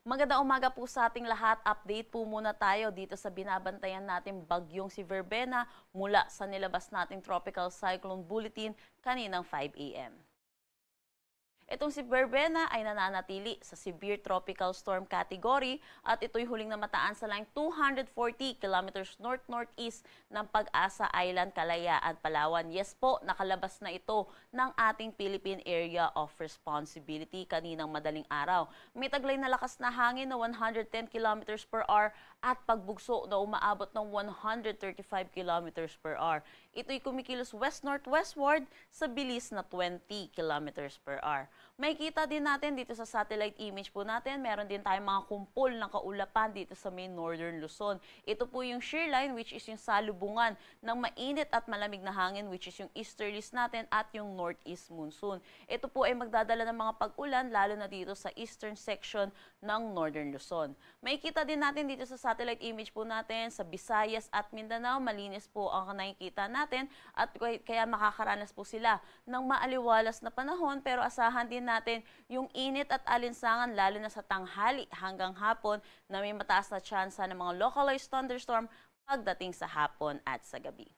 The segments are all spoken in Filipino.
Magandang umaga po sa ating lahat. Update po muna tayo dito sa binabantayan nating bagyong si Verbena mula sa nilabas nating Tropical Cyclone Bulletin kaninang 5 a.m. Itong si Verbena ay nananatili sa Severe Tropical Storm category at ito'y huling namataan sa line 240 kilometers north-northeast ng Pag-asa Island, Kalayaan, Palawan. Yes po, nakalabas na ito ng ating Philippine Area of Responsibility kaninang madaling araw. May taglay na lakas na hangin na 110 kilometers per hour at pagbugso na umaabot ng 135 kilometers per hour. Ito'y kumikilos west-northwestward sa bilis na 20 kilometers per hour. May kita din natin dito sa satellite image po natin, meron din tayong mga kumpol ng kaulapan dito sa may northern Luzon. Ito po yung shear line which is yung salubungan ng mainit at malamig na hangin which is yung easterlies natin at yung northeast monsoon. Ito po ay magdadala ng mga pag-ulan lalo na dito sa eastern section ng northern Luzon. May kita din natin dito sa satellite image po natin sa Visayas at Mindanao, malinis po ang nakikita natin at kaya makakaranas po sila ng maaliwalas na panahon pero asahan din natin yung init at alinsangan lalo na sa tanghali hanggang hapon na may mataas na tsansa ng mga localized thunderstorm pagdating sa hapon at sa gabi.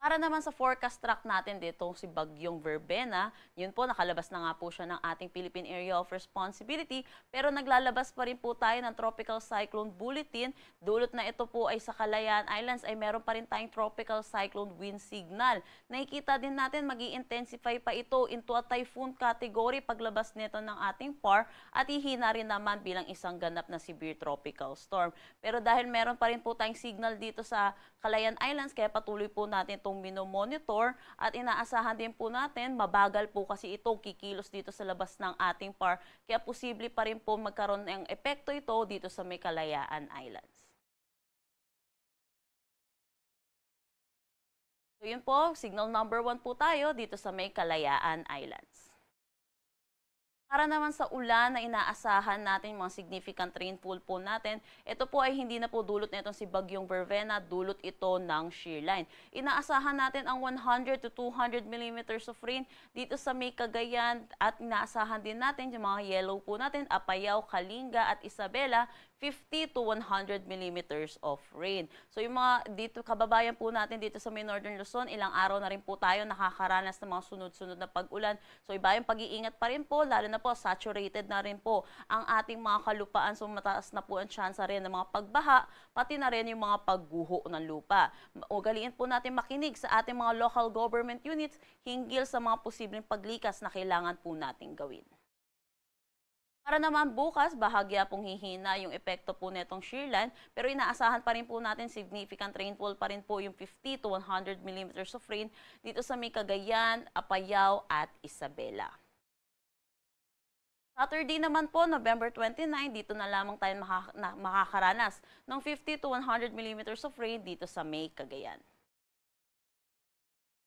Para naman sa forecast track natin dito si Bagyong Verbena, yun po nakalabas na nga po siya ng ating Philippine Area of Responsibility pero naglalabas pa rin po tayo ng Tropical Cyclone Bulletin. Dulot na ito po ay sa Kalayaan Islands ay meron pa rin tayong Tropical Cyclone Wind Signal. Nakikita din natin magi-intensify pa ito into a typhoon category paglabas nito ng ating PAR at hihina rin naman bilang isang ganap na severe tropical storm. Pero dahil meron pa rin po tayong signal dito sa Kalayaan Islands kaya patuloy po natin itong minomonitor at inaasahan din po natin, mabagal po kasi ito kikilos dito sa labas ng ating PAR kaya posible pa rin po magkaroon ng epekto ito dito sa may Kalayaan Islands. So yun po, signal number 1 po tayo dito sa may Kalayaan Islands. Para naman sa ulan na inaasahan natin, mga significant rainfall po natin, ito po ay hindi na po dulot na itong si Bagyong Verbena, dulot ito ng shear line. Inaasahan natin ang 100 to 200 millimeters of rain dito sa may Cagayan at inaasahan din natin yung mga yellow po natin, Apayao, Kalinga at Isabela, 50 to 100 millimeters of rain. So yung mga dito kababayan po natin dito sa may Northern Luzon, ilang araw na rin po tayo nakakaranas ng mga sunod-sunod na pag-ulan. So iba yung pag-iingat pa rin po, lalo na po saturated na rin po ang ating mga kalupaan. So mataas na po ang tsansa rin ng mga pagbaha, pati na rin yung mga pagguho ng lupa. Ugaliin po natin makinig sa ating mga local government units hinggil sa mga posibleng paglikas na kailangan po nating gawin. Para naman bukas, bahagya pong hihina yung epekto po netong shear line, pero inaasahan pa rin po natin significant rainfall pa rin po yung 50 to 100 millimeters of rain dito sa may Cagayan, Apayao at Isabela. Saturday naman po, November 29, dito na lamang tayo makakaranas ng 50 to 100 millimeters of rain dito sa may Cagayan.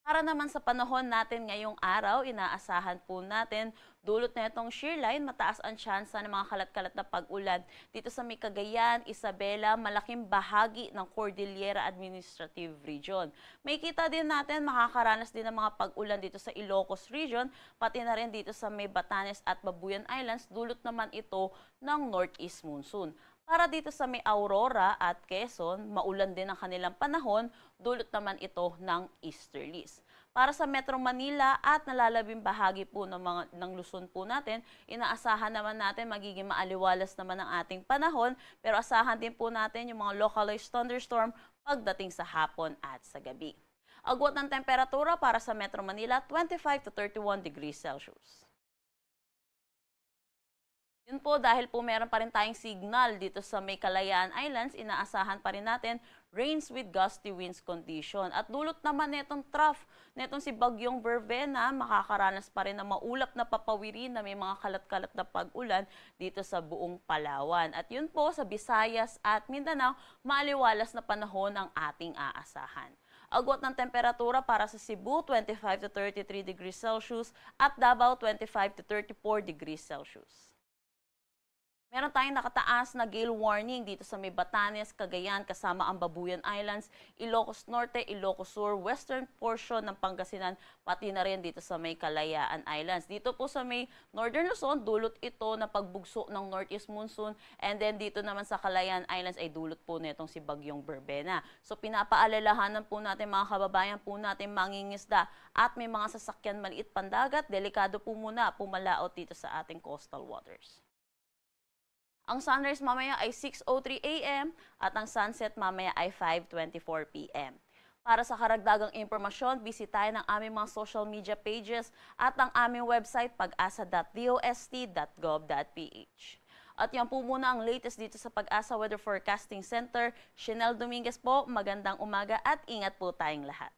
Para naman sa panahon natin ngayong araw, inaasahan po natin dulot na itong shear line, mataas ang tsansa ng mga kalat-kalat na pag-ulan dito sa may Cagayan, Isabela, malaking bahagi ng Cordillera Administrative Region. May kita din natin makakaranas din ng mga pag-ulan dito sa Ilocos Region, pati na rin dito sa may Batanes at Babuyan Islands, dulot naman ito ng northeast monsoon. Para dito sa may Aurora at Quezon, maulan din ang kanilang panahon, dulot naman ito ng easterlies. Para sa Metro Manila at nalalabing bahagi po ng Luzon po natin, inaasahan naman natin magiging maaliwalas naman ang ating panahon, pero asahan din po natin yung mga localized thunderstorm pagdating sa hapon at sa gabi. Agwat ng temperatura para sa Metro Manila, 25 to 31 degrees Celsius. Yun po, dahil po meron pa rin tayong signal dito sa may Kalayaan Islands, inaasahan pa rin natin rains with gusty winds condition. At dulot naman netong trough, netong si Bagyong Verbena, makakaranas pa rin ng maulap na papawirin na may mga kalat-kalat na pag-ulan dito sa buong Palawan. At yun po, sa Visayas at Mindanao, maaliwalas na panahon ang ating aasahan. Agwat ng temperatura para sa Cebu, 25 to 33 degrees Celsius at Davao, 25 to 34 degrees Celsius. Meron tayong nakataas na gale warning dito sa may Batanes, Cagayan, kasama ang Babuyan Islands, Ilocos Norte, Ilocos Sur, western portion ng Pangasinan, pati na rin dito sa may Kalayaan Islands. Dito po sa may Northern Luzon, dulot ito na pagbugso ng Northeast Monsoon, and then dito naman sa Kalayaan Islands ay dulot po nitong si Bagyong Berbena. So pinapaalalahanan po natin mga kababayan po natin mangingisda at may mga sasakyan maliit pandagat, delikado po muna pumalaot dito sa ating coastal waters. Ang sunrise mamaya ay 6:03 a.m. at ang sunset mamaya ay 5:24 p.m. Para sa karagdagang impormasyon, bisitahin ang aming mga social media pages at ang aming website pag-asa.dost.gov.ph. At yan po muna ang latest dito sa Pag-asa Weather Forecasting Center. Shanel Dominguez po, magandang umaga at ingat po tayong lahat.